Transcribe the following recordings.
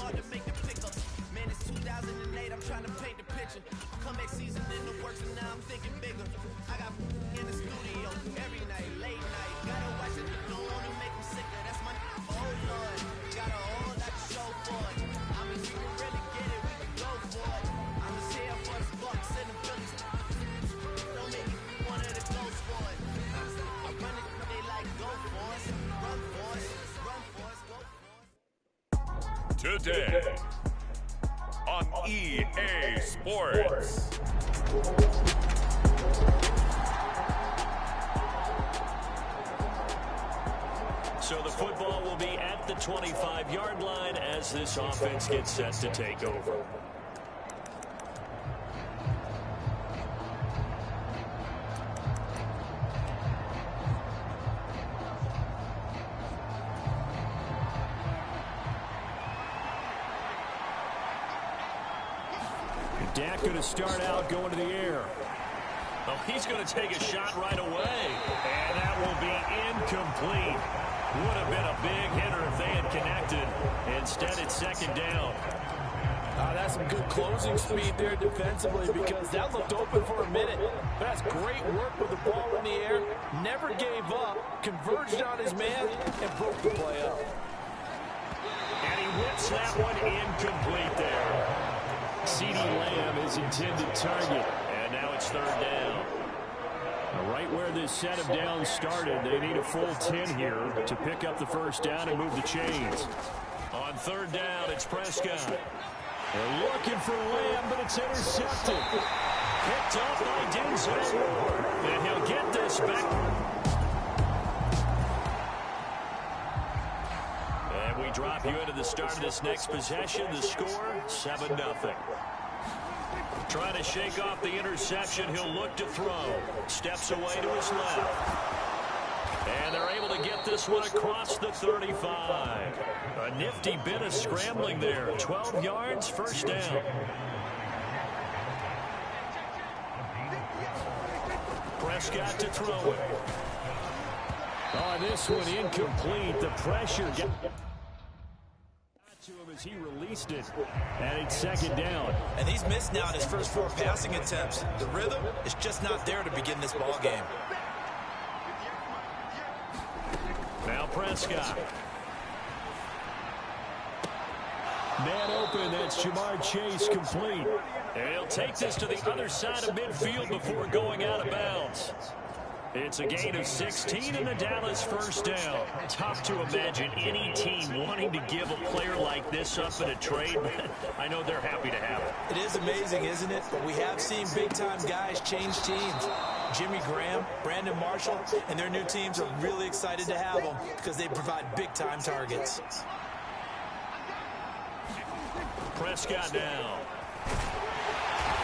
hard to make the pickups. Man, it's 2008, I'm trying to paint the picture. Comeback season in the works, and now I'm thinking bigger. I got in the studio every night, late night. Gotta watch it, don't wanna make them sicker. That's my oh Lord. Got a whole lot to show for it. I mean, we can really get it, we can go for it. I'm just here for the Bucks and the Phillies. Don't make me one of the ghosts for it. I run it, they like go for us, run for us, run for us, go for us. Today on EA Sports. So the football will be at the 25-yard line as this offense gets set to take over. Dak going to start out going to the air. Oh, he's going to take a shot right away. And that will be incomplete. Would have been a big hitter if they had connected. Instead, it's second down. That's some good closing speed there defensively because that looked open for a minute. But that's great work with the ball in the air. Never gave up. Converged on his man and broke the play up. And he whips that one incomplete there. CeeDee Lamb is intended target. And now it's third down. Right where this set of downs started, they need a full 10 here to pick up the first down and move the chains. On third down, it's Prescott. They're looking for Lamb, but it's intercepted. Picked up by Denzel Ward. And he'll get this back. And we drop you into the start of this next possession. The score, 7-0. Trying to shake off the interception. He'll look to throw. Steps away to his left. And they're able to get this one across the 35. A nifty bit of scrambling there. 12 yards, first down. Prescott to throw it. Oh, this one incomplete. The pressure got to him as he released it, and it's second down. And he's missed now in his first 4 passing attempts. The rhythm is just not there to begin this ball game. Now Prescott. Man open, that's Jamar Chase complete. And he'll take this to the other side of midfield before going out of bounds. It's a gain of 16 and a Dallas first down. Tough to imagine any team wanting to give a player like this up in a trade, but I know they're happy to have it. It is amazing, isn't it? But we have seen big-time guys change teams. Jimmy Graham, Brandon Marshall, and their new teams are really excited to have them because they provide big-time targets. Prescott now.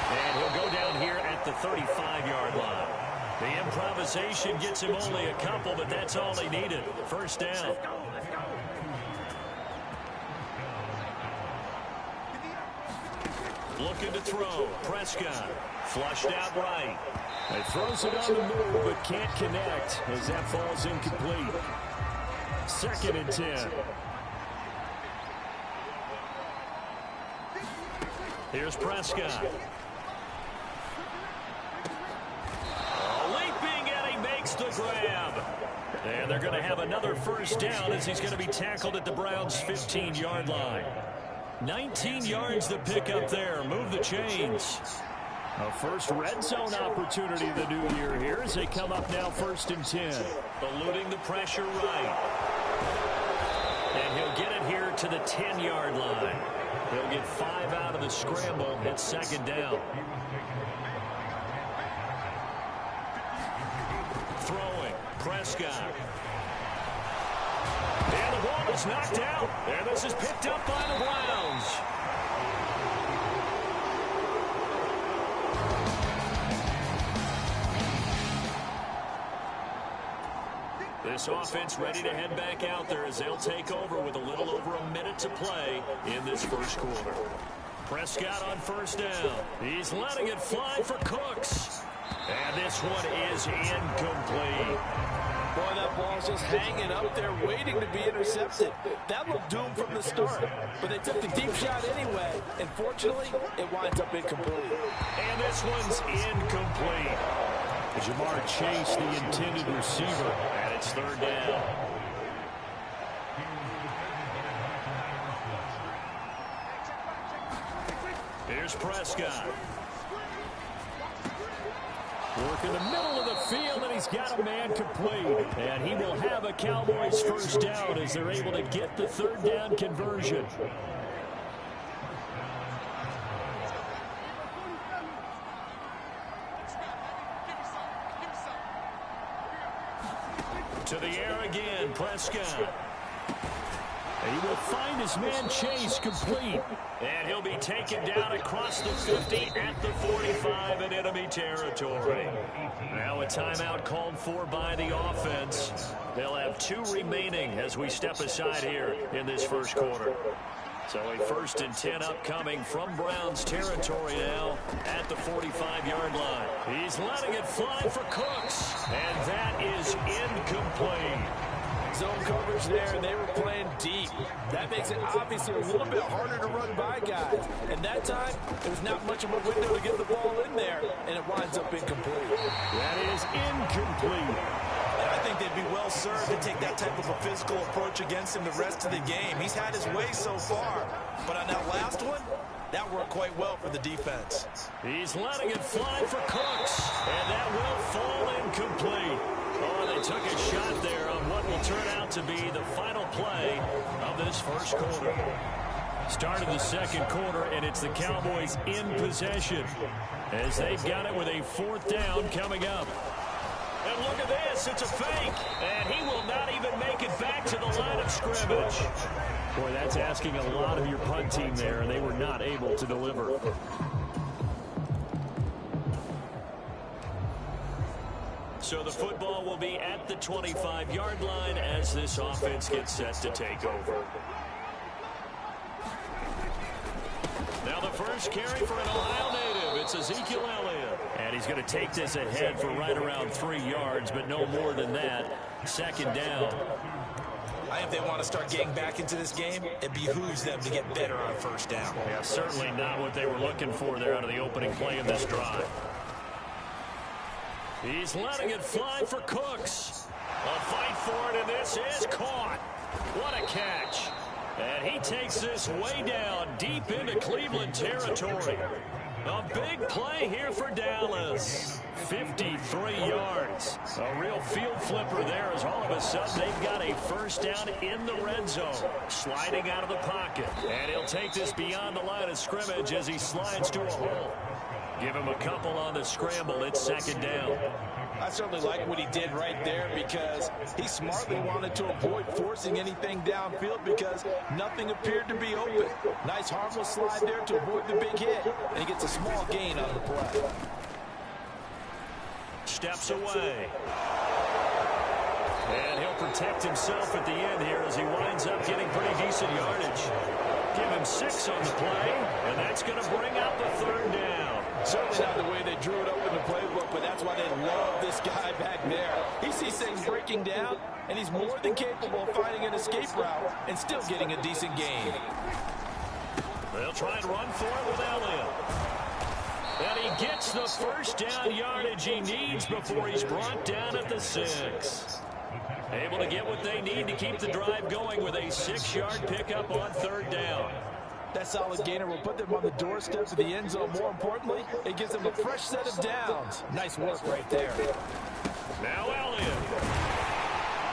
And he'll go down here at the 35-yard line. The improvisation gets him only a couple, but that's all he needed. First down. Looking to throw. Prescott. Flushed out right. He throws it on the move, but can't connect as that falls incomplete. Second and 10. Here's Prescott. The grab. And they're going to have another first down as he's going to be tackled at the Browns' 15-yard line. 19 yards to pick up there. Move the chains. A first red zone opportunity the new year here as they come up now first and 10. Eluding the pressure right. And he'll get it here to the 10-yard line. He'll get 5 out of the scramble. It's second down. Throwing. Prescott. And the ball is knocked out. And this is picked up by the Browns. This offense ready to head back out there as they'll take over with a little over a minute to play in this first quarter. Prescott on first down. He's letting it fly for Cooks. And this one is incomplete. Boy, that ball's just hanging up there waiting to be intercepted. That looked doomed from the start, but they took the deep shot anyway, and fortunately, it winds up incomplete. And this one's incomplete. Jamar Chase, the intended receiver, and it's third down. Here's Prescott. Work in the middle of the field, and he's got a man complete. And he will have a Cowboys first down as they're able to get the third down conversion. To the air again, Prescott. He will find his man Chase complete. And he'll be taken down across the 50 at the 45 in enemy territory. Now a timeout called for by the offense. They'll have 2 remaining as we step aside here in this first quarter. So a 1st and 10 upcoming from Browns territory now at the 45-yard line. He's letting it fly for Cooks. And that is incomplete. Zone coverage there, and they were playing deep. That makes it obviously a little bit harder to run by guys. And that time, there's not much of a window to get the ball in there, and it winds up incomplete. That is incomplete. And I think they'd be well served to take that type of a physical approach against him the rest of the game. He's had his way so far, but on that last one, that worked quite well for the defense. He's letting it fly for Cooks, and that will fall incomplete. Oh, they took a shot there on what will turn out to be the final play of this first quarter. Start of the second quarter, and it's the Cowboys in possession as they've got it with a 4th down coming up. And look at this, it's a fake, and he will not even make it back to the line of scrimmage. Boy, that's asking a lot of your punt team there, and they were not able to deliver. So the football will be at the 25-yard line as this offense gets set to take over. Now the first carry for an Ohio native. It's Ezekiel Elliott. And he's going to take this ahead for right around 3 yards, but no more than that. 2nd down. I think if they want to start getting back into this game, it behooves them to get better on 1st down. Yeah, certainly not what they were looking for there out of the opening play of this drive. He's letting it fly for Cooks. A fight for it, and this is caught. What a catch. And he takes this way down deep into Cleveland territory. A big play here for Dallas. 53 yards. A real field flipper there as all of a sudden they've got a first down in the red zone. Sliding out of the pocket. And he'll take this beyond the line of scrimmage as he slides to a hole. Give him a couple on the scramble. It's 2nd down. I certainly like what he did right there because he smartly wanted to avoid forcing anything downfield because nothing appeared to be open. Nice harmless slide there to avoid the big hit, and he gets a small gain on the play. Steps away. And he'll protect himself at the end here as he winds up getting pretty decent yardage. Give him 6 on the play, and that's going to bring out the 3rd down. Certainly not the way they drew it up in the playbook, but that's why they love this guy back there. He sees things breaking down, and he's more than capable of finding an escape route and still getting a decent gain. They'll try and run for it with Elliott. And he gets the first down yardage he needs before he's brought down at the 6. Able to get what they need to keep the drive going with a 6-yard pickup on 3rd down. That solid gainer will put them on the doorstep of the end zone. More importantly, it gives them a fresh set of downs. Nice work right there. Now Elliott.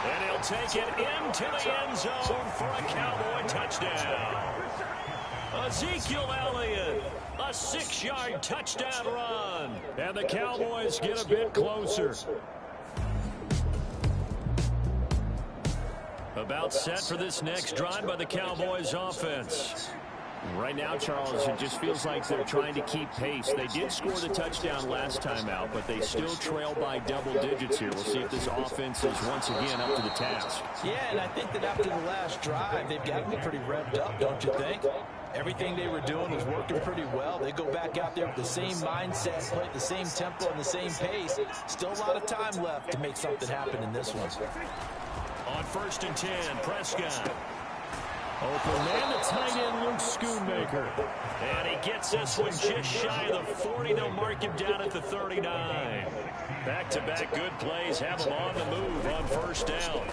And he'll take it into the end zone for a Cowboy touchdown. Ezekiel Elliott, a 6-yard touchdown run. And the Cowboys get a bit closer. About set for this next drive by the Cowboys offense. Right now, Charles, it just feels like they're trying to keep pace. They did score the touchdown last time out, but they still trail by double digits here. We'll see if this offense is once again up to the task. Yeah, and I think that after the last drive, they've got to be pretty revved up, don't you think? Everything they were doing was working pretty well. They go back out there with the same mindset, play at the same tempo and the same pace. Still a lot of time left to make something happen in this one. On 1st and 10, Prescott. Open man, the tight end, Luke Schoonmaker. And he gets this one just shy of the 40. They'll mark him down at the 39. Back-to-back good plays have him on the move on 1st down.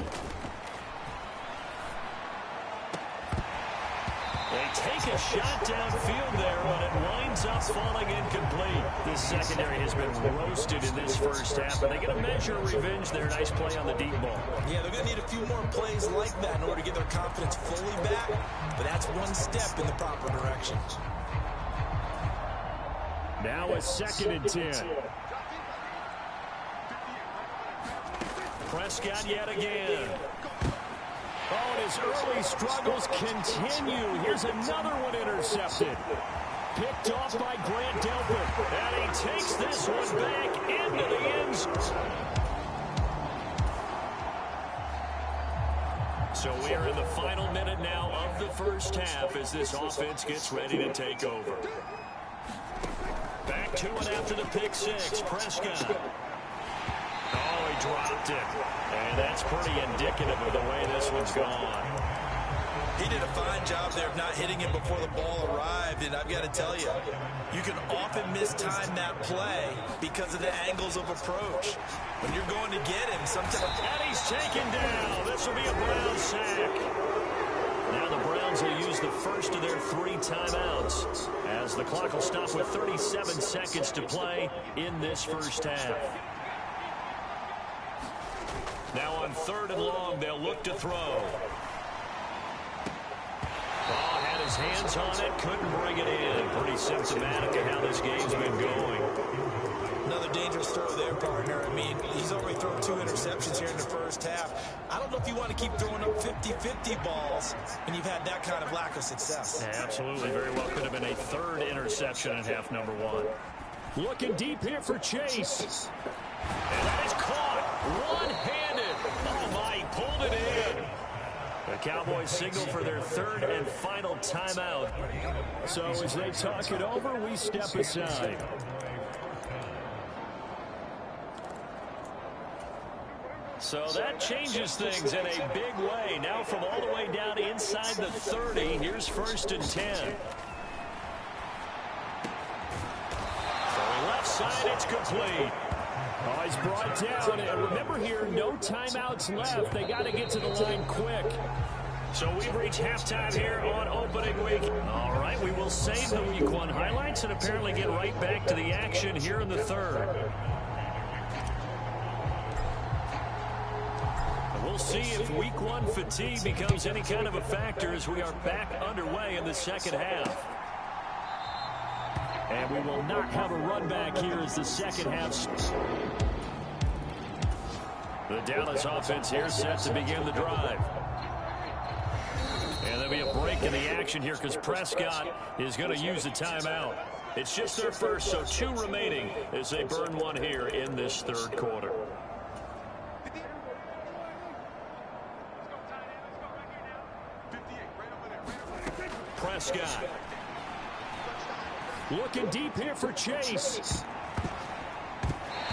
They take a shot downfield there, but it winds up falling incomplete. This secondary has been roasted in this first half, but they get a measure of revenge there. Nice play on the deep ball. Yeah, they're going to need a few more plays like that in order to get their confidence fully back, but that's one step in the proper direction. Now a 2nd and 10. Prescott yet again. Oh, and his early struggles continue. Here's another one intercepted. Picked off by Grant Delpit. And he takes this one back into the end zone. So we are in the final minute now of the first half as this offense gets ready to take over. Back to it after the pick 6. Prescott. Oh, he dropped it. And that's pretty indicative of the way this one's gone. He did a fine job there of not hitting him before the ball arrived, and I've got to tell you, you can often mistime that play because of the angles of approach. When you're going to get him, sometimes... And he's taken down. This will be a Browns sack. Now the Browns will use the first of their 3 timeouts as the clock will stop with 37 seconds to play in this first half. Now on 3rd and long, they'll look to throw. Oh, had his hands on it, couldn't bring it in. Pretty symptomatic of how this game's been going. Another dangerous throw there, partner. I mean, he's already thrown 2 interceptions here in the first half. I don't know if you want to keep throwing up 50-50 balls when you've had that kind of lack of success. Yeah, absolutely. Very well could have been a 3rd interception in half number 1. Looking deep here for Chase. And that is caught. One-handed. Oh, my, he pulled it in. The Cowboys signal for their 3rd and final timeout. So as they talk it over, we step aside. So that changes things in a big way. Now from all the way down inside the 30, here's 1st and 10. So left side, it's complete. Oh, he's brought down. And remember here, no timeouts left. They got to get to the line quick. So we've reached halftime here on opening week. All right, we will save the week 1 highlights and apparently get right back to the action here in the 3rd. We'll see if week 1 fatigue becomes any kind of a factor as we are back underway in the second half. And we will not have a run back here as the second half. The Dallas offense here set to begin the drive. And there'll be a break in the action here because Prescott is going to use the timeout. It's just their first, so 2 remaining as they burn 1 here in this 3rd quarter. Prescott. Looking deep here for Chase.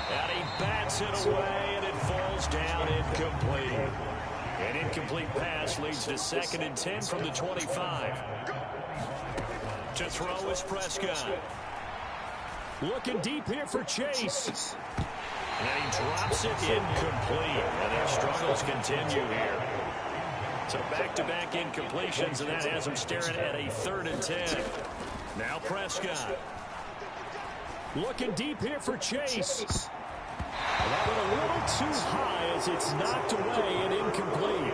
And he bats it away, and it falls down incomplete. An incomplete pass leads to 2nd and 10 from the 25. To throw is Prescott. Looking deep here for Chase. And he drops it incomplete. And their struggles continue here. So back-to-back incompletions, and that has them staring at a 3rd and 10. Now Prescott. Looking deep here for Chase. That went a little too high as it's knocked away and incomplete.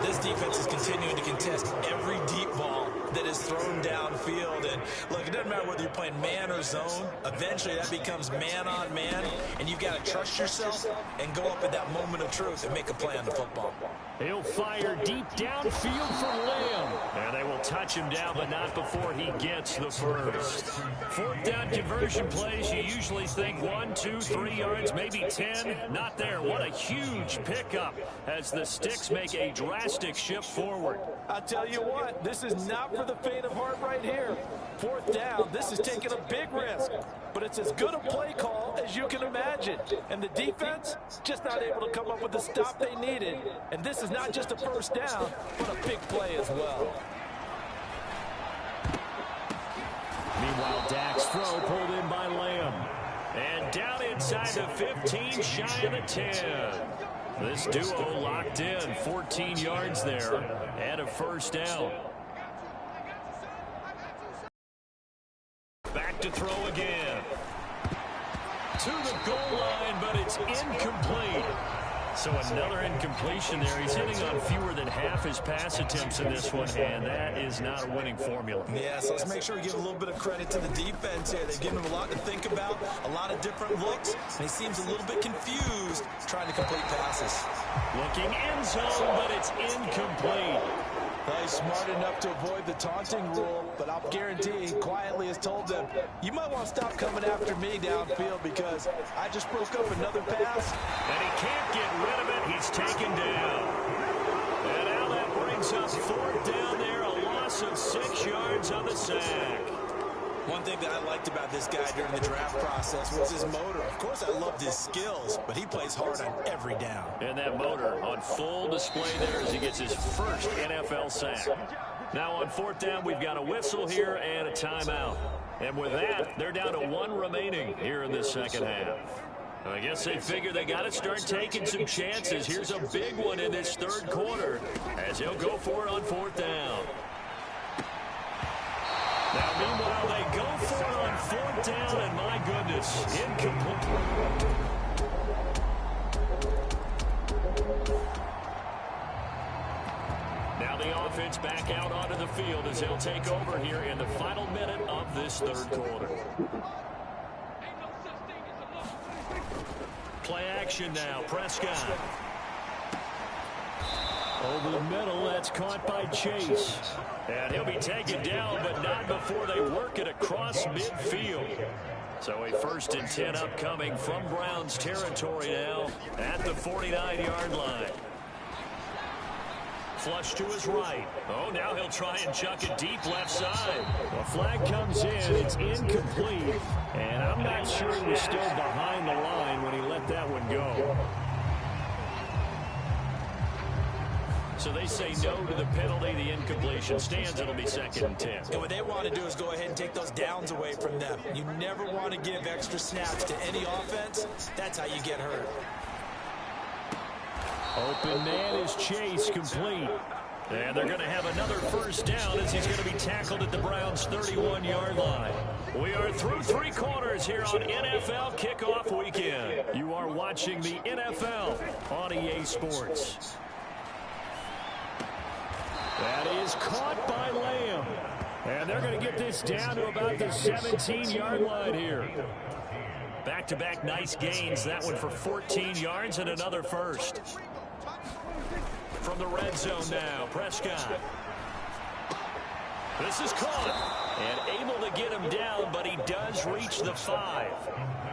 This defense is continuing to contest every deep ball that is thrown downfield. And look, it doesn't matter whether you're playing man or zone. Eventually that becomes man on man, and you've got to trust yourself and go up at that moment of truth and make a play on the football. He'll fire deep downfield for Lamb. And they will touch him down, but not before he gets the first. Fourth down conversion plays, you usually think 1, 2, 3 yards, maybe 10. Not there. What a huge pickup as the Sticks make a drastic shift forward. I'll tell you what, this is not for the faint of heart right here. Fourth down, this is taking a big risk. But it's as good a play call as you can imagine. And the defense, just not able to come up with the stop they needed. And this is not just a first down, but a big play as well. Meanwhile, Dak's throw pulled in by Lamb. And down inside the 15, shy of the 10. This duo locked in, 14 yards there, and a first down. Back to throw again. To the goal line, but it's incomplete. So another incompletion there. He's hitting on fewer than half his pass attempts in this one, and that is not a winning formula. Yeah, so let's make sure we give a little bit of credit to the defense here. They've given him a lot to think about, a lot of different looks, and he seems a little bit confused trying to complete passes. Looking end zone, but it's incomplete. Well, he's smart enough to avoid the taunting rule, but I'll guarantee he quietly has told them, you might want to stop coming after me downfield because I just broke up another pass. And he can't get rid of it. He's taken down. And now that brings up fourth down there, a loss of 6 yards on the sack. One thing that I liked about this guy during the draft process was his motor. Of course, I loved his skills, but he plays hard on every down. And that motor on full display there as he gets his first NFL sack. Now on fourth down, we've got a whistle here and a timeout. And with that, they're down to 1 remaining here in the second half. I guess they figure they got to start taking some chances. Here's a big one in this third quarter as he'll go for it on fourth down. Now, meanwhile, they go for it on fourth down, and my goodness, incomplete. Now the offense back out onto the field as they'll take over here in the final minute of this third quarter. Play action now, Prescott. Over the middle, that's caught by Chase. And he'll be taken down, but not before they work it across midfield. So a 1st and 10 upcoming from Browns territory now at the 49-yard line. Flush to his right. Oh, now he'll try and chuck it deep left side. The flag comes in. It's incomplete. And I'm not sure he was still behind the line when he let that one go. So they say no to the penalty. The incompletion stands. It'll be 2nd and 10. And what they want to do is go ahead and take those downs away from them. You never want to give extra snaps to any offense. That's how you get hurt. Open man is Chase, complete. And they're going to have another first down as he's going to be tackled at the Browns' 31-yard line. We are through 3 quarters here on NFL Kickoff Weekend. You are watching the NFL on EA Sports. That is caught by Lamb. And they're going to get this down to about the 17-yard line here. Back-to-back nice gains. That one for 14 yards and another first. From the red zone now, Prescott. This is caught. And able to get him down, but he does reach the 5.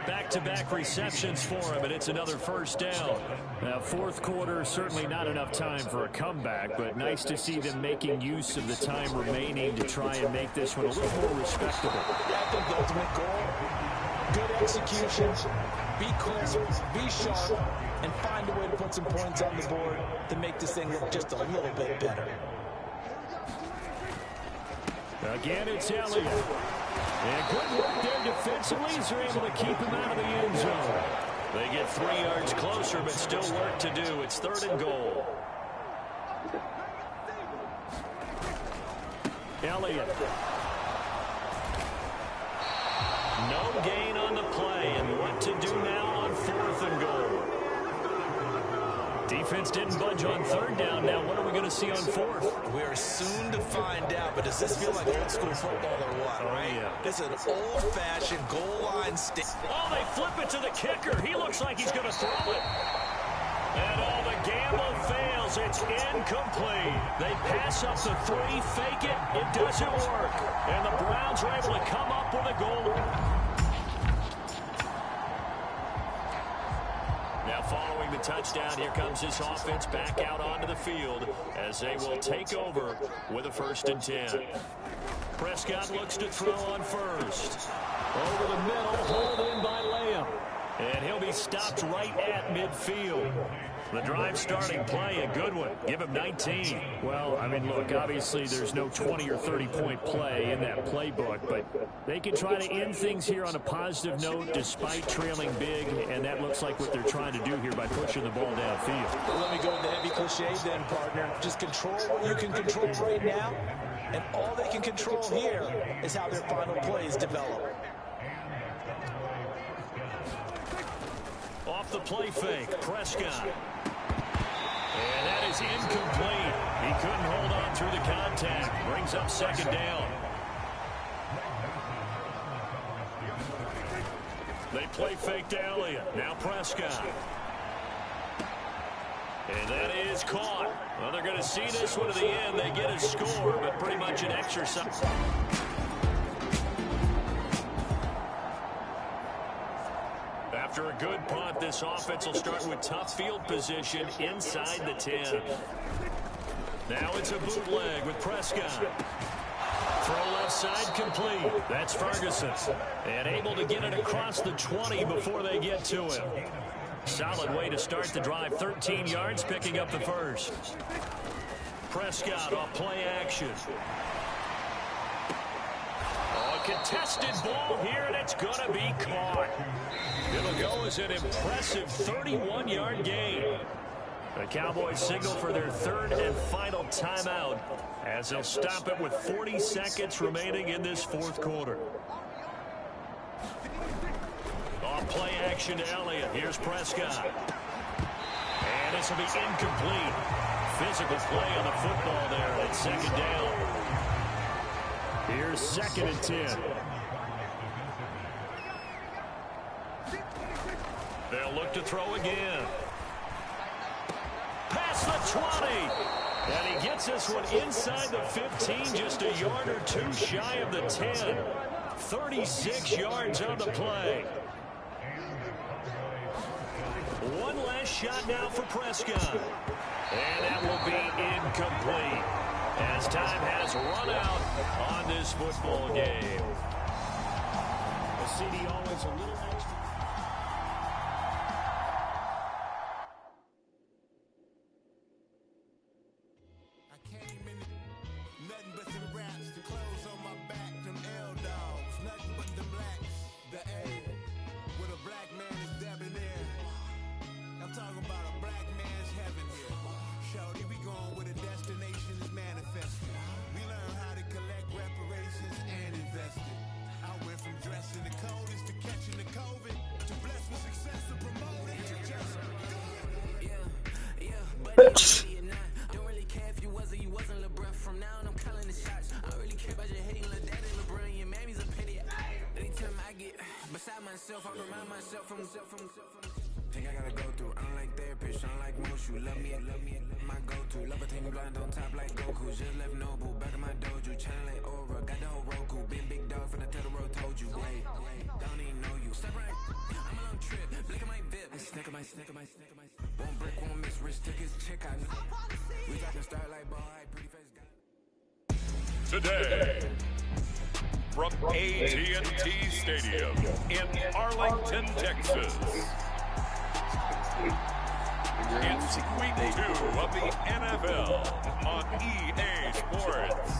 Back-to-back receptions for him, and it's another first down. Now, fourth quarter, certainly not enough time for a comeback, but nice to see them making use of the time remaining to try and make this one a little more respectable. Yeah, I think the ultimate goal, good execution, be crisp, be sharp, and find a way to put some points on the board to make this thing look just a little bit better. Again, it's Elliott. And good work there defensively as they're able to keep him out of the end zone. They get 3 yards closer, but still work to do. It's 3rd and goal. Elliott. No gain on the play, and what to do now on 4th and goal. Defense didn't budge on 3rd down. Now what are we going to see on 4th? We are soon to find out, but does this feel like old school football or what, right? Yeah. This is an old-fashioned goal line stick. Oh, they flip it to the kicker. He looks like he's going to throw it. And the gamble fails. throws. It's incomplete. They pass up the three, fake it. It doesn't work. And the Browns are able to come up with a goal. Now following the touchdown, here comes this offense back out onto the field as they will take over with a 1st and 10. Prescott looks to throw on first. Over the middle, hauled in by Lamb. And he'll be stopped right at midfield. The drive starting play, a good one. Give him 19. Well, I mean, look, obviously there's no 20 or 30-point play in that playbook, but they can try to end things here on a positive note despite trailing big, and that looks like what they're trying to do here by pushing the ball downfield. Let me go into heavy cliche then, partner. Just control what you can control right now, and all they can control here is how their final plays develop. Off the play fake, Prescott. And that is incomplete. He couldn't hold on through the contact. Brings up 2nd down. They play fake to Elliott. Now Prescott. And that is caught. Well, they're going to see this one to the end. They get a score, but pretty much an exercise. After a good punt, this offense will start with tough field position inside the 10. Now it's a bootleg with Prescott. Throw left side complete. That's Ferguson. And able to get it across the 20 before they get to him. Solid way to start the drive. 13 yards, picking up the 1st. Prescott off play action. Contested ball here, and it's going to be caught. It'll go as an impressive 31-yard gain. The Cowboys signal for their 3rd and final timeout as they'll stop it with 40 seconds remaining in this 4th quarter. Off play action to Elliott. Here's Prescott. And this will be incomplete. Physical play on the football there at 2nd down. Here's 2nd and 10. They'll look to throw again. Past the 20. And he gets this one inside the 15, just a yard or two shy of the 10. 36 yards on the play. One last shot now for Prescott. And that will be incomplete, as time has run out on this football game. The CD always a little extra. I came in nothing but some raps, the clothes on my back, them L-dogs, nothing but the blacks, the A, with a black man is debonair. I'm talking about a black man's heaven here. Shorty, we going where the destination is manifested. We learn how to collect reparations and invest it. I went from dressing the coldest to catching the COVID, to blessed with success and promoted to just go. Yeah, but don't really care if you wasn't LeBron. From now on, I'm calling the shots. I don't really care about your hating, little daddy LeBron. Your mammy's a pity. Anytime I get beside myself, I remind myself from. Think I gotta go through. I don't like therapist, I don't like most. You love me, my go-to. Love a team blind on top like Goku. Just left Noble, back in my dojo. Channel like Aura, got the whole Roku. Been big dog from the Tether Road, told you. Wait, don't even know you. Step right, I'm a long trip. Look at my VIP. I snicker my. One brick, one miss, wrist took his check out. We talking start like ball, pretty face guy. Today, from AT&T Stadium in Arlington, Texas. It's week 2 of the NFL on EA Sports.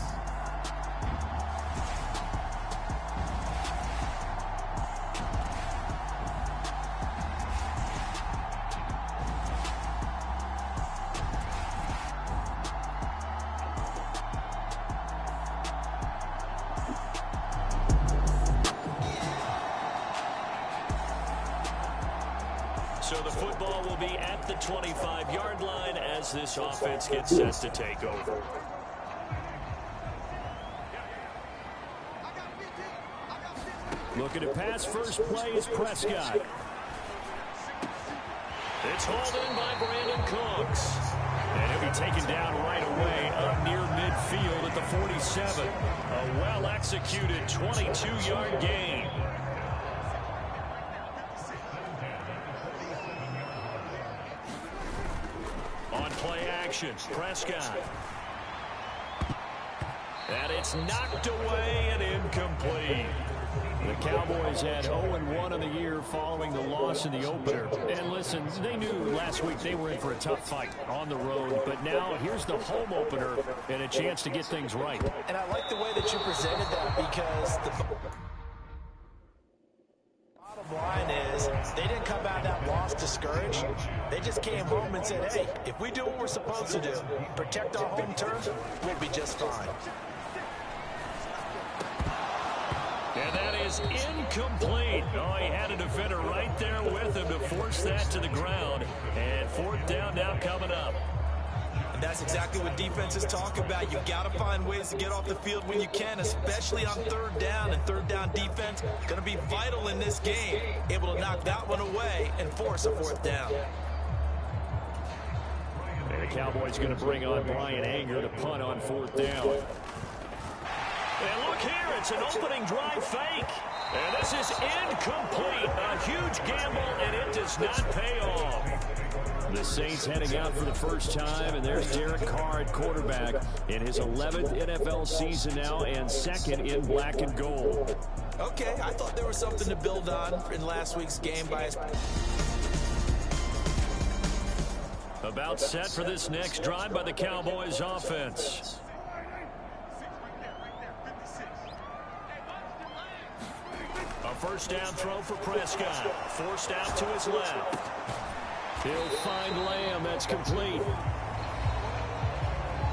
So the football will be at the 25-yard line as this offense gets set to take over. Looking to pass, first play is Prescott. It's hauled in by Brandon Cooks. And he'll be taken down right away up near midfield at the 47. A well-executed 22-yard gain. On play action, Prescott. And it's knocked away and incomplete. The Cowboys had 0-1 on the year following the loss in the opener. And listen, they knew last week they were in for a tough fight on the road. But now here's the home opener and a chance to get things right. And I like the way that you presented that, because the bottom line is they didn't come out of that loss discouraged. They just came home and said, hey, if we do what we're supposed to do, protect our home turf, we'll be just fine. And that is incomplete. Oh, he had a defender right there with him to force that to the ground. And fourth down now coming up. And that's exactly what defenses talk about. You've got to find ways to get off the field when you can, especially on third down. And third down defense going to be vital in this game. Able to knock that one away and force a fourth down. And the Cowboys going to bring on Brian Anger to punt on fourth down. And look here, it's an opening drive fake. And this is incomplete. A huge gamble, and it does not pay off. The Saints heading out for the first time, and there's Derek Carr at quarterback in his 11th NFL season now and second in black and gold. Okay, I thought there was something to build on in last week's game by his... About set for this next drive by the Cowboys offense. A first down throw for Prescott. Forced out to his left. He'll find Lamb. That's complete.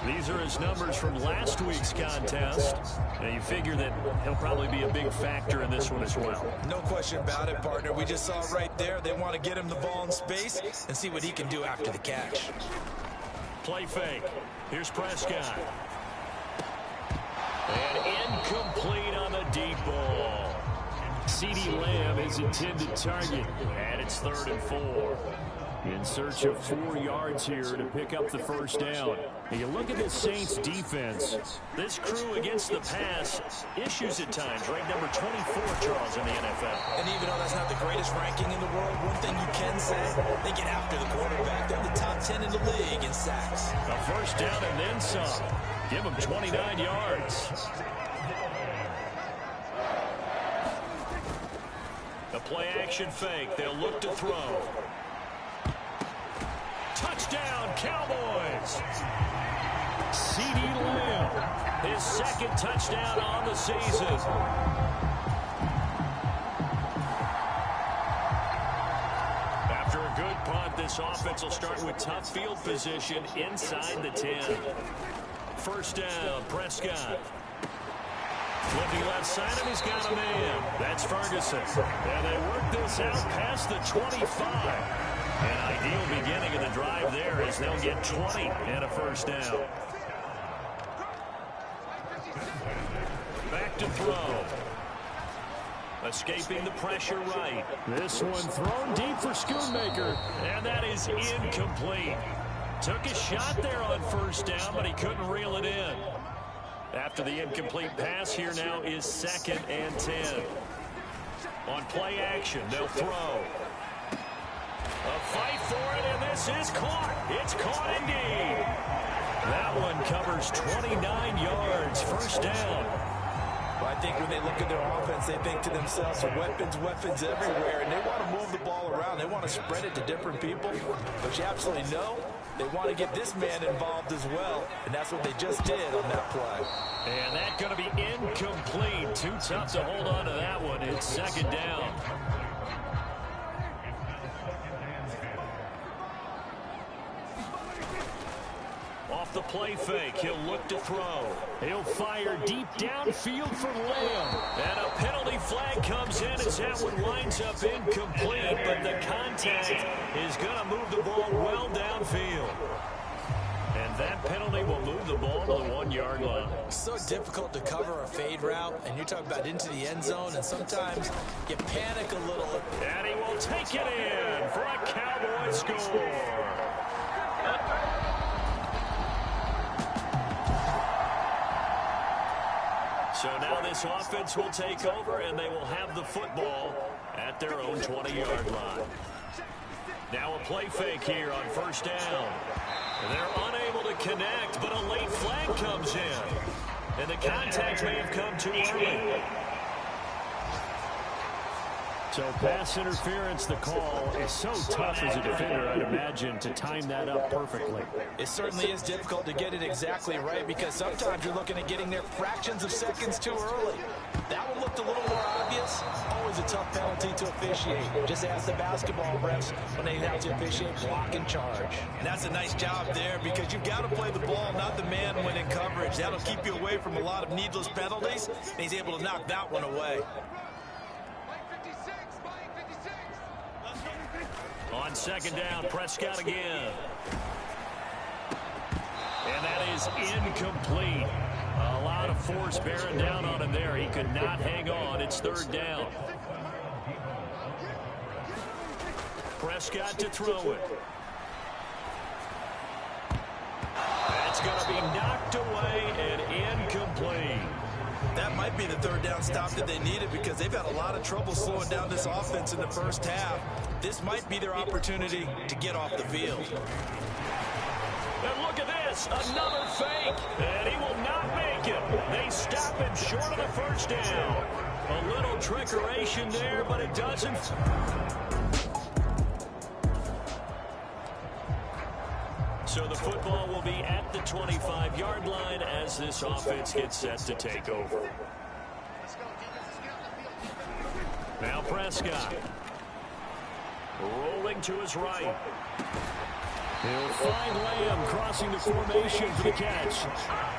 These are his numbers from last week's contest. Now you figure that he'll probably be a big factor in this one as well. No question about it, partner. We just saw right there. They want to get him the ball in space and see what he can do after the catch. Play fake. Here's Prescott. And incomplete on the deep ball. CeeDee Lamb is intended target, and it's 3rd and 4. In search of 4 yards here to pick up the first down. And you look at the Saints defense. This crew against the pass, issues at times. Ranked number 24, Charles, in the NFL. And even though that's not the greatest ranking in the world, one thing you can say, they get after the quarterback. They're the top 10 in the league in sacks. A first down and then some. Give them 29 yards. The play action fake. They'll look to throw. Touchdown, Cowboys. CeeDee Lamb, his second touchdown on the season. After a good punt, this offense will start with tough field position inside the 10. First down, Prescott. Looking left side, and he's got a man. That's Ferguson. And they work this out past the 25. An ideal beginning of the drive there as they'll get 20 and a first down. Back to throw. Escaping the pressure right. This one thrown deep for Schoonmaker. And that is incomplete. Took a shot there on first down, but he couldn't reel it in. After the incomplete pass, here now is 2nd and 10. On play action, they'll throw. A fight for it, and this is caught. It's caught indeed. That one covers 29 yards. First down. Well, I think when they look at their offense, they think to themselves, weapons everywhere, and they want to move the ball around. They want to spread it to different people. But you absolutely know they want to get this man involved as well, and that's what they just did on that play. And that's going to be incomplete. Too tough to hold on to that one. It's 2nd down. Off the play fake, he'll look to throw. He'll fire deep downfield for Lamb. And a penalty flag comes in as that one winds up incomplete, but the contact is going to move the ball well downfield. And that penalty will move the ball to the 1-yard line. It's so difficult to cover a fade route, and you're talking about into the end zone, and sometimes you panic a little. And he will take it in for a Cowboy score. So now this offense will take over, and they will have the football at their own 20-yard line. Now a play fake here on first down. They're unable to connect, but a late flag comes in. And the contact may have come too early. So pass interference, the call is so tough as a defender, I'd imagine, to time that up perfectly. It certainly is difficult to get it exactly right because sometimes you're looking at getting there fractions of seconds too early. That one looked a little more obvious. Always a tough penalty to officiate. Just ask the basketball refs when they have to officiate block and charge. And that's a nice job there because you've got to play the ball, not the man when in coverage. That'll keep you away from a lot of needless penalties, and he's able to knock that one away. On second down, Prescott again. And that is incomplete. A lot of force bearing down on him there. He could not hang on. It's third down. Prescott to throw it. That's going to be knocked away and incomplete. That might be the third down stop that they needed because they've had a lot of trouble slowing down this offense in the first half. This might be their opportunity to get off the field. And look at this, another fake, and he will not make it. They stop him short of the first down. A little trickeration there, but it doesn't. So the football will be at the 25-yard line as this offense gets set to take over. Now Prescott. Rolling to his right. He'll find Lamb crossing the formation for the catch.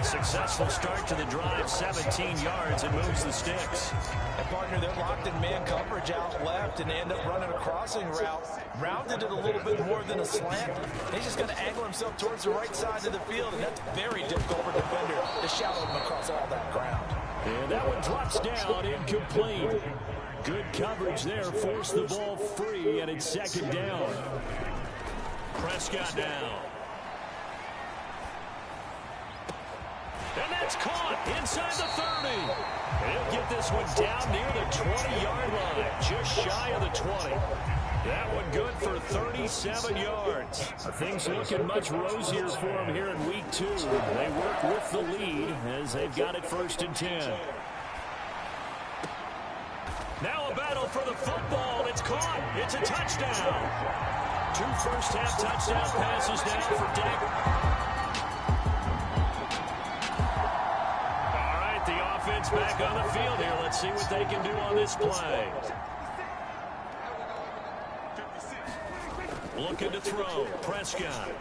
Successful start to the drive, 17 yards, and moves the sticks. And partner, they're locked in man coverage out left, and they end up running a crossing route. Rounded it a little bit more than a slant. He's just going to angle himself towards the right side of the field, and that's very difficult for a defender to shadow him across all that ground. And that one drops down, incomplete. Good coverage there, forced the ball free, and it's second down. Prescott now. And that's caught inside the 30. He'll get this one down near the 20-yard line, just shy of the 20. That one good for 37 yards. Things looking much rosier for him here in week 2. They work with the lead as they've got it 1st and 10. Now a battle for the football. It's caught. It's a touchdown. 2 first-half touchdown passes now for Dak. All right, the offense back on the field here. Let's see what they can do on this play. Looking to throw. Prescott.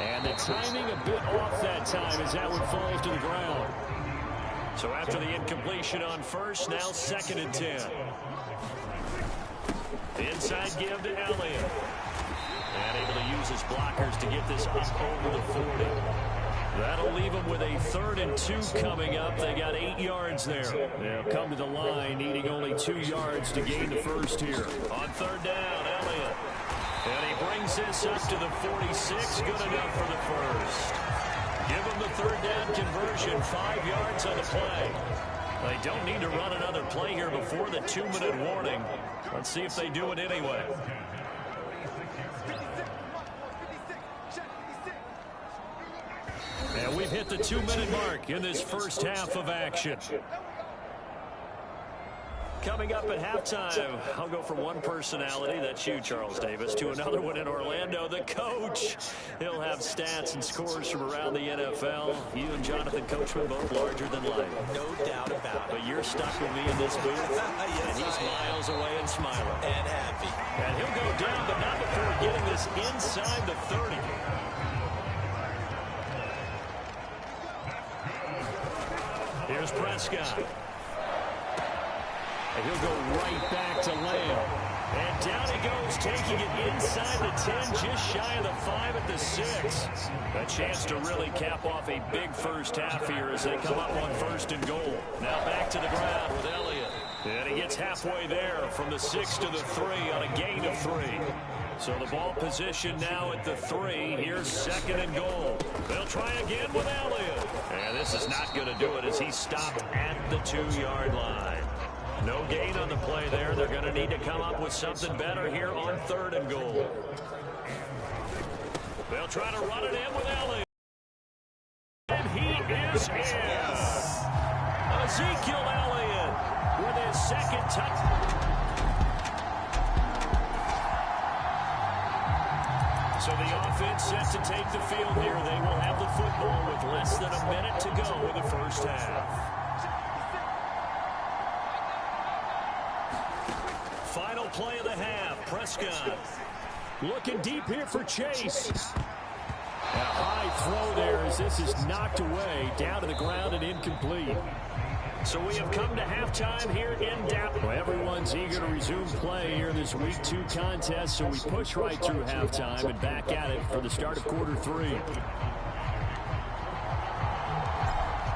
And the timing a bit off that time as that one falls to the ground. So after the incompletion on first, now 2nd and 10. Inside give to Elliott. And able to use his blockers to get this up over the 40. That'll leave them with a 3rd and 2 coming up. They got 8 yards there. They'll come to the line, needing only 2 yards to gain the first here. On 3rd down, Elliott. And he brings this up to the 46. Good enough for the first. Give him the 3rd down conversion. 5 yards on the play. They don't need to run another play here before the 2-minute warning. Let's see if they do it anyway. And we've hit the 2-minute mark in this first half of action. Coming up at halftime, I'll go from one personality, that's you, Charles Davis, to another one in Orlando, the coach. He'll have stats and scores from around the NFL. You and Jonathan Coachman both larger than life. No doubt about it. But you're stuck with me in this booth, Yes, and he's miles away and smiling. And happy. And he'll go down, but not before getting this inside the 30. Here's Prescott. And he'll go right back to Lamb. And down he goes, taking it inside the 10, just shy of the 5 at the 6. A chance to really cap off a big first half here as they come up on 1st and goal. Now back to the ground with Elliott. And he gets halfway there from the 6 to the 3 on a gain of 3. So the ball position now at the 3. Here's 2nd and goal. They'll try again with Elliott. And this is not going to do it as he stopped at the 2-yard line. No gain on the play there. They're going to need to come up with something better here on 3rd and goal. They'll try to run it in with Elliott. And he is in. Ezekiel Elliott with his 2nd touchdown. So the offense set to take the field here. They will have the football with less than a minute to go in the first half. Final play of the half. Prescott looking deep here for Chase. A high throw there as this is knocked away, down to the ground and incomplete. So we have come to halftime here in Dallas. Well, everyone's eager to resume play here in this Week 2 contest, so we push right through halftime and back at it for the start of quarter 3.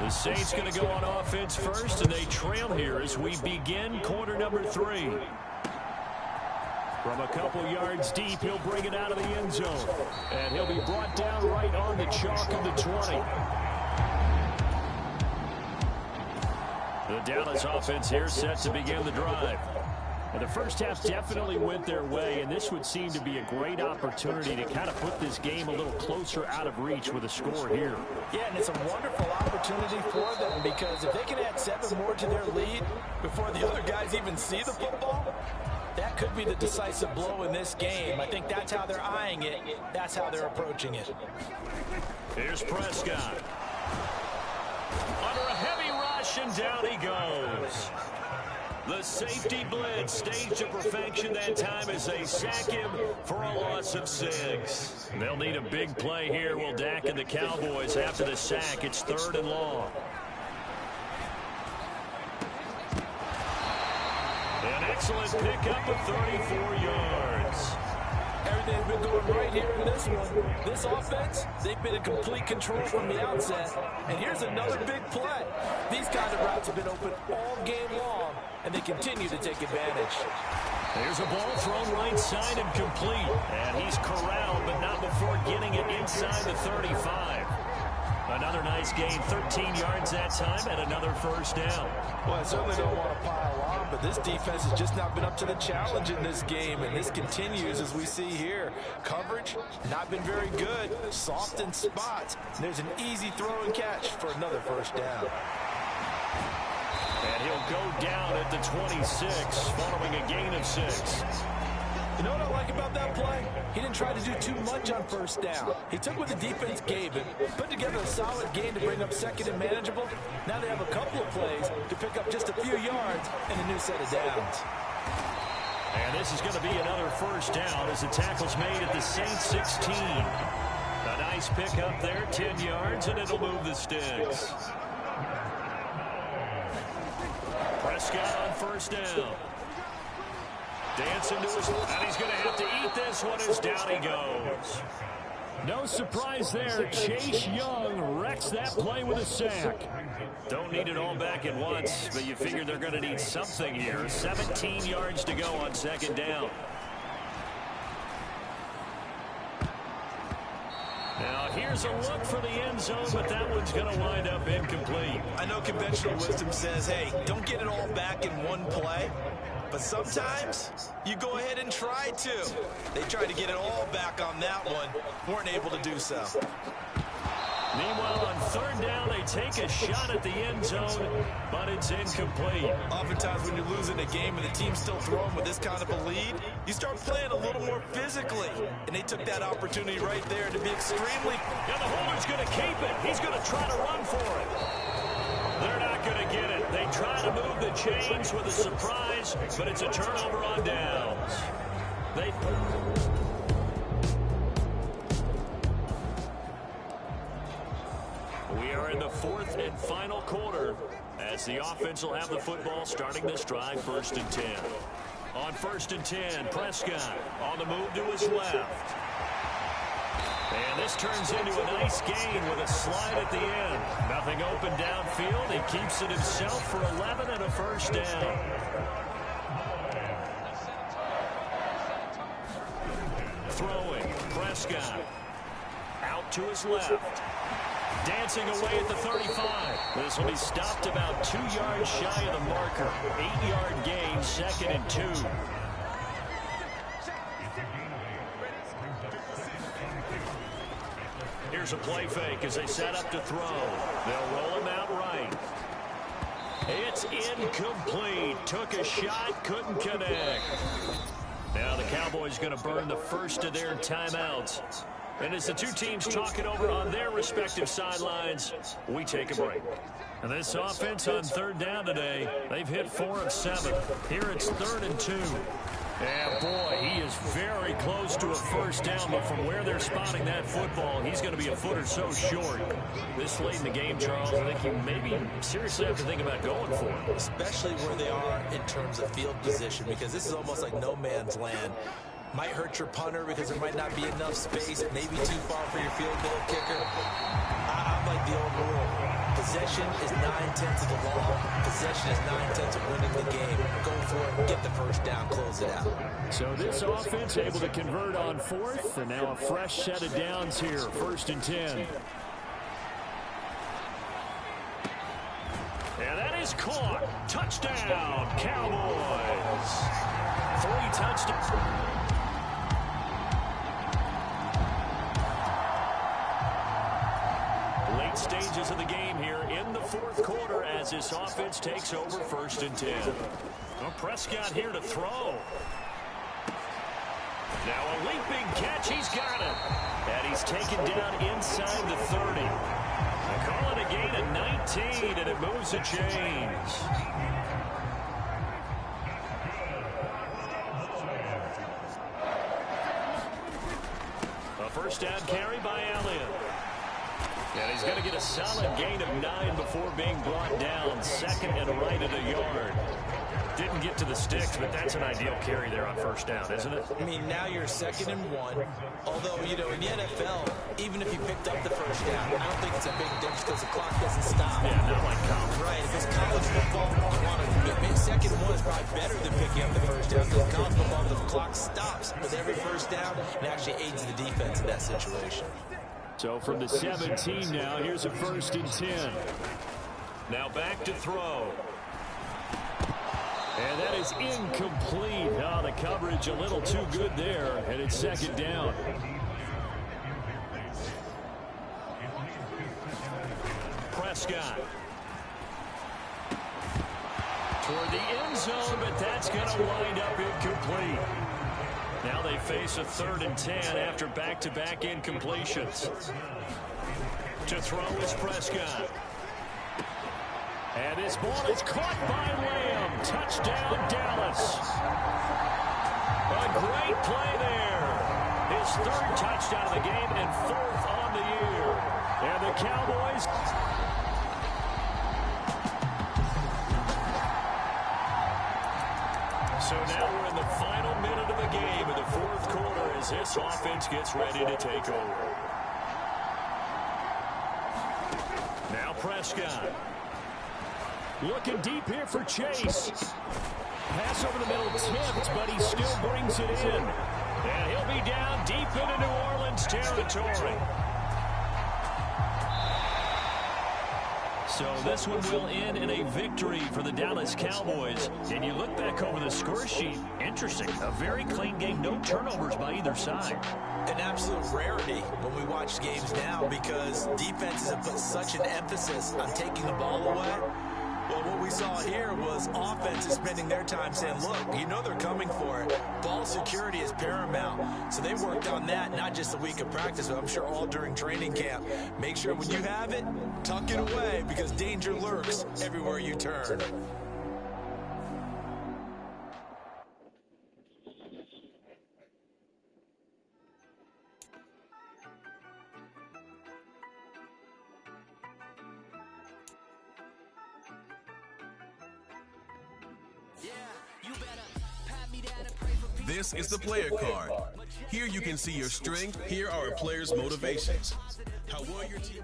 The Saints going to go on offense first, and they trail here as we begin quarter number 3. From a couple yards deep, he'll bring it out of the end zone. And he'll be brought down right on the chalk of the 20. The Dallas offense here set to begin the drive. And the first half definitely went their way, and this would seem to be a great opportunity to kind of put this game a little closer out of reach with a score here. Yeah, and it's a wonderful opportunity for them because if they can add 7 more to their lead before the other guys even see the football, that could be the decisive blow in this game. I think that's how they're eyeing it. That's how they're approaching it. Here's Prescott. Under a heavy rush, and down he goes. The safety blitz staged to perfection that time as they sack him for a loss of 6. They'll need a big play here. Will Dak and the Cowboys after the sack. It's 3rd and long. An excellent pickup of 34 yards. Everything's been going right here in this one. This offense, they've been in complete control from the outset. And here's another big play. These kind of routes have been open all game long, and they continue to take advantage. There's a ball thrown right side and complete. And he's corralled, but not before getting it inside the 35. Another nice gain, 13 yards that time, and another first down. Well, I certainly don't want to pile on, but this defense has just not been up to the challenge in this game, and this continues as we see here. Coverage, not been very good, soft in spots. There's an easy throw and catch for another first down. And he'll go down at the 26, following a gain of 6. You know what I like about that play? He didn't try to do too much on first down. He took what the defense gave him, put together a solid gain to bring up 2nd and manageable. Now they have a couple of plays to pick up just a few yards and a new set of downs. And this is going to be another first down as the tackle's made at the Saints 16. A nice pickup there, 10 yards, and it'll move the sticks. Prescott on first down. Dancing to his, and he's going to have to eat this one as down he goes. No surprise there. Chase Young wrecks that play with a sack. Don't need it all back at once, but you figure they're going to need something here. 17 yards to go on 2nd down. Now here's a look for the end zone, but that one's going to wind up incomplete. I know conventional wisdom says, hey, don't get it all back in one play. But sometimes you go ahead and try to. They tried to get it all back on that one. Weren't able to do so. Meanwhile, on 3rd down, they take a shot at the end zone, but it's incomplete. Oftentimes when you're losing a game and the team's still throwing with this kind of a lead, you start playing a little more physically. And they took that opportunity right there to be extremely... And the holder's going to keep it. He's going to try to run for it. They're not going to get it. They try to move the chains with a surprise, but it's a turnover on downs. We are in the 4th and final quarter as the offense will have the football starting this drive 1st and 10. On 1st and 10, Prescott on the move to his left. And this turns into a nice gain with a slide at the end. Nothing open downfield. He keeps it himself for 11 and a first down. Prescott. Out to his left. Dancing away at the 35. This will be stopped about 2 yards shy of the marker. 8-yard gain, 2nd and 2. Here's a play fake as they set up to throw. They'll roll him out right. It's incomplete. Took a shot, couldn't connect. Now the Cowboys going to burn the first of their timeouts. And as the two teams talk it over on their respective sidelines, we take a break. And this offense on 3rd down today, they've hit 4 of 7. Here it's 3rd and 2. And boy, he is very close to a first down, but from where they're spotting that football, he's going to be a foot or so short. This late in the game, Charles, I think you maybe seriously have to think about going for it. Especially where they are in terms of field position, because this is almost like no man's land. Might hurt your punter because there might not be enough space, maybe too far for your field goal kicker. I'm like the old rule. Possession is 9/10 of the law. Possession is 9/10 of winning the game. Go for it, get the first down, close it out. So this offense able to convert on 4th, and now a fresh set of downs here, 1st and 10. And that is caught. Touchdown, Cowboys. 3 touchdowns. Late stages of the game here in the 4th quarter as this offense takes over 1st and 10. Well, Prescott here to throw. Now a leaping catch. He's got it. And he's taken down inside the 30. They call it a gain of 19, and it moves the chains. A first down carry by Elliott. And he's going to get a solid gain of 9 before being brought down. 2nd and right at a yard. Didn't get to the sticks, but that's an ideal carry there on first down, isn't it? I mean, now you're 2nd and 1. Although, you know, in the NFL, even if you picked up the first down, I don't think it's a big difference because the clock doesn't stop. Yeah, not like college. Right, if it's college football, you want to, 2nd and 1 is probably better than picking up the first down because college football, the clock stops with every first down and actually aids the defense in that situation. So from the 17 now, here's a 1st and 10. Now back to throw. And that is incomplete. Oh, the coverage a little too good there, and it's 2nd down. Prescott. Toward the end zone, but that's going to wind up incomplete. Now they face a 3rd and 10 after back-to-back incompletions. To throw is Prescott. And this ball is caught by Lamb. Touchdown, Dallas. A great play there. His 3rd touchdown of the game and 4th on the year. And the Cowboys... So now we're in the final minute of the game in the 4th quarter as this offense gets ready to take over. Now Prescott. Looking deep here for Chase. Pass over the middle, tipped, but he still brings it in. And he'll be down deep into New Orleans territory. So this one will end in a victory for the Dallas Cowboys. And you look back over the score sheet, interesting. A very clean game, no turnovers by either side. An absolute rarity when we watch games now because defenses have put such an emphasis on taking the ball away. Well, what we saw here was offenses spending their time saying, look, you know they're coming for it. Ball security is paramount. So they worked on that, not just a week of practice, but I'm sure all during training camp. Make sure when you have it, tuck it away because danger lurks everywhere you turn. This is the player card. Here you can see your strength. Here are a player's motivations. How well your team...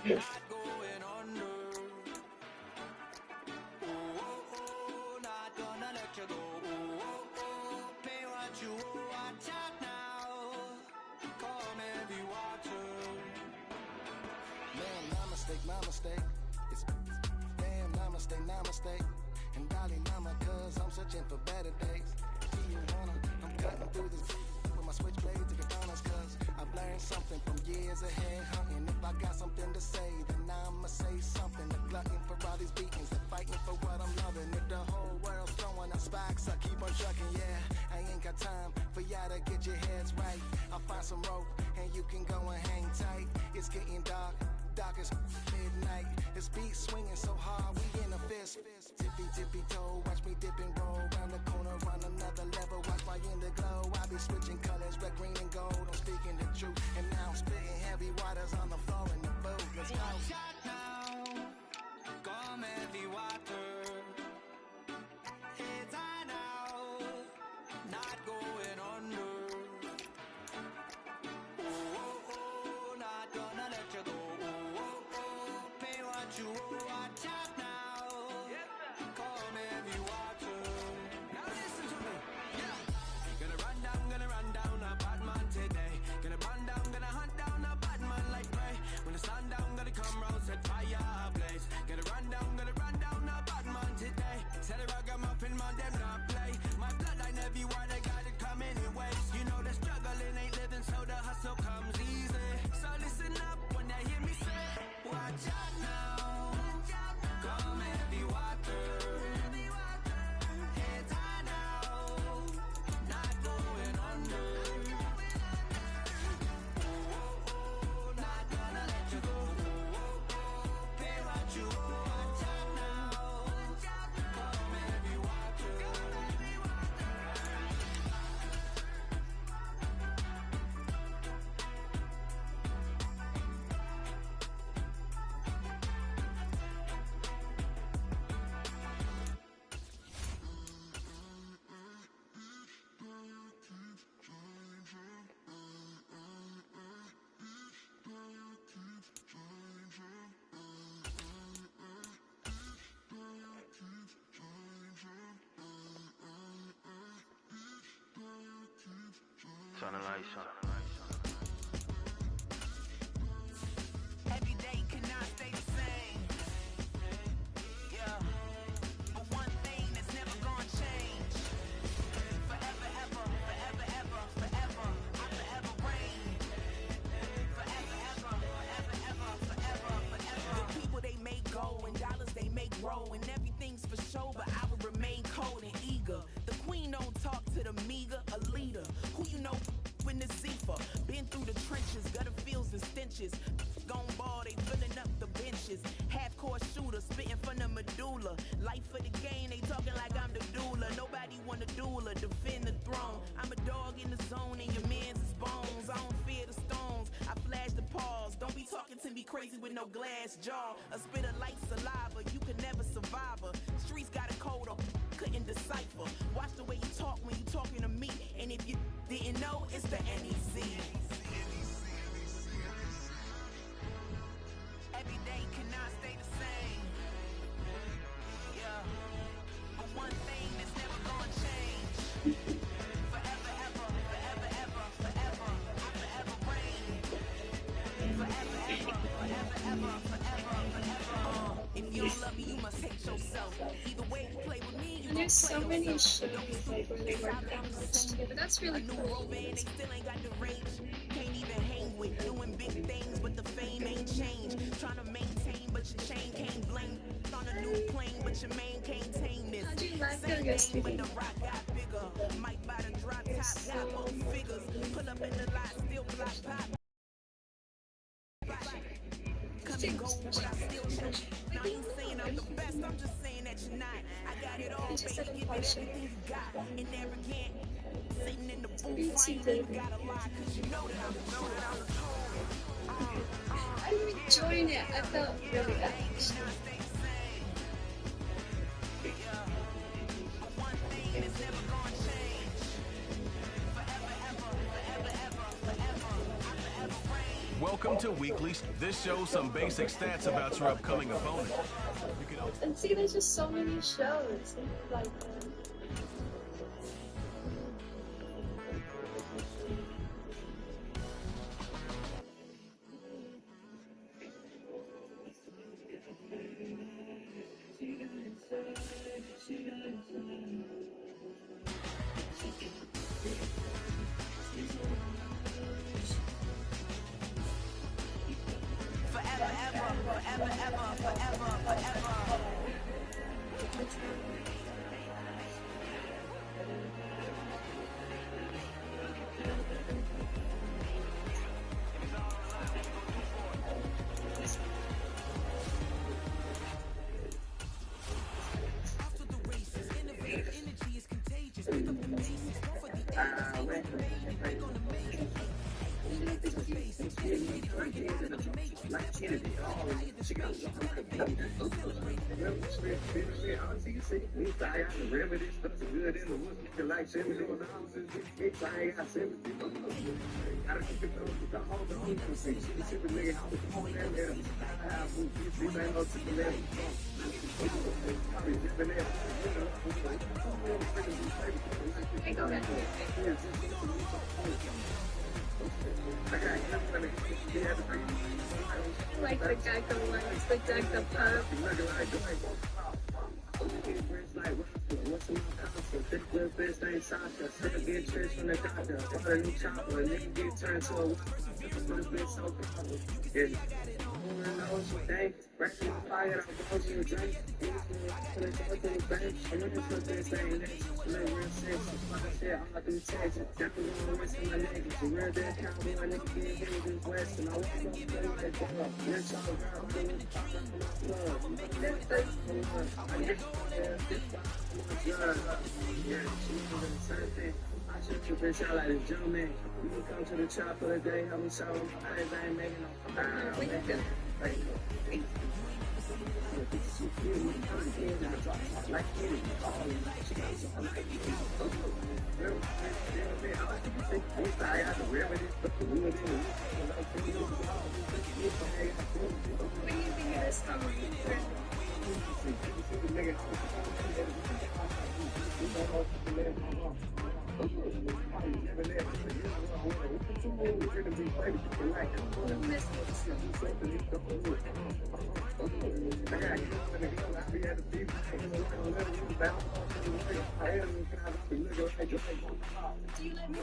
not going under. Oh, not gonna let you go. Oh, pay what you owe. Watch out now. Come heavy water. Man, my mistake. It's damn, my mistake. And Dolly Mama, cause I'm searching for better days. I'm cutting through this with my switchblade to get bonus, cause I've learned something from years of head hunting. If I got something to say, then I'ma say something. The glutton for all these beatings, the fighting for what I'm loving. If the whole world's throwing up spikes, I keep on trucking, yeah. I ain't got time for y'all to get your heads right. I'll find some rope, and you can go and hang tight. It's getting dark as midnight. This beat swinging so hard, we in a fist. Tippy toe, watch me dip and roll round the corner, on another level. Watch my in the glow. I be switching colors, red, green, and gold. I'm speaking the truth, and now I'm spitting heavy waters on the floor in the booth. Let's go. Watch out now. Come heavy water. It's high now. Not going under. Oh, not gonna let you go. Oh, pay what you owe. Watch out now. Come heavy water. Now listen to me. Yeah. Gonna run down a bad man today. Gonna run down, gonna hunt down a bad man like prey. When the sun down, gonna come round, set fire ablaze. Gonna run down a bad man today. Tell the ragamuffin man, them not play. My bloodline everywhere, they got it coming in waves. You know the struggling ain't living, so the hustle comes easy. So listen up when they hear me say, watch out now. Come heavy water. It's high now. Not going under. Oh, not gonna let you go. Pay what you owe. Watch out now. Come heavy water. Turn the lights on. Every day cannot stay the same. Yeah. But one thing that's never gonna change. Forever, ever, forever, ever, forever. I forever reign. Forever, ever, forever, ever, forever, forever. The people they make go and dollars they make grow and everything's for show, but I will remain cold and eager. The queen don't talk to the meager, a leader. Who you know in the Zephyr? Been through the trenches, gutter fields and stenches. Gone ball, they filling up the benches. Half-court shooter, spitting from the medulla. Life for the game, they talking like I'm the doula. Nobody wanna duel or defend the throne. I'm a dog in the zone and your man's is bones. I don't fear the stones, I flash the paws. Don't be talking to me crazy with no glass jaw. A spit of light saliva, you can never survive her. Streets got a code up, couldn't decipher. Watch the way you talk when you talking to me. And if you didn't know, it's the NEC. Every day cannot stay the same. Yeah. But one thing that's never gonna change. Forever, ever, forever, ever, forever. I forever reign. Forever, ever, forever, ever, forever, forever. If you don't love me, you must hate yourself. Either way you play with me, you There's so play many yourself. shows like where they work on this together. That's really New cool. Rover and they still ain't got the range. Can't even hang with doing big things, but the fame ain't changed. Trying to maintain, but your chain can't blame. On a new plane, but your main can't tame this. How do you like Same those name, but videos? the rock got bigger. Might buy the drop top, got both figures. Pull up in the lot, still block pop. Come and go, but I still choke. Now I ain't saying I'm the best, I'm just saying that you're not. I got it all, baby, give it everything you got. And arrogant, sitting in the booth, I ain't even gotta lie, cause you know that I'm the I'm enjoying it. I felt really bad. Welcome Welcome to Weekly. This shows some basic stats about your upcoming opponent. And see, there's just so many shows. Like, Forever, ever, forever, ever, forever, forever. I go back. Like the Geico ones, the Geico pub. What do you think of this song? Do you let me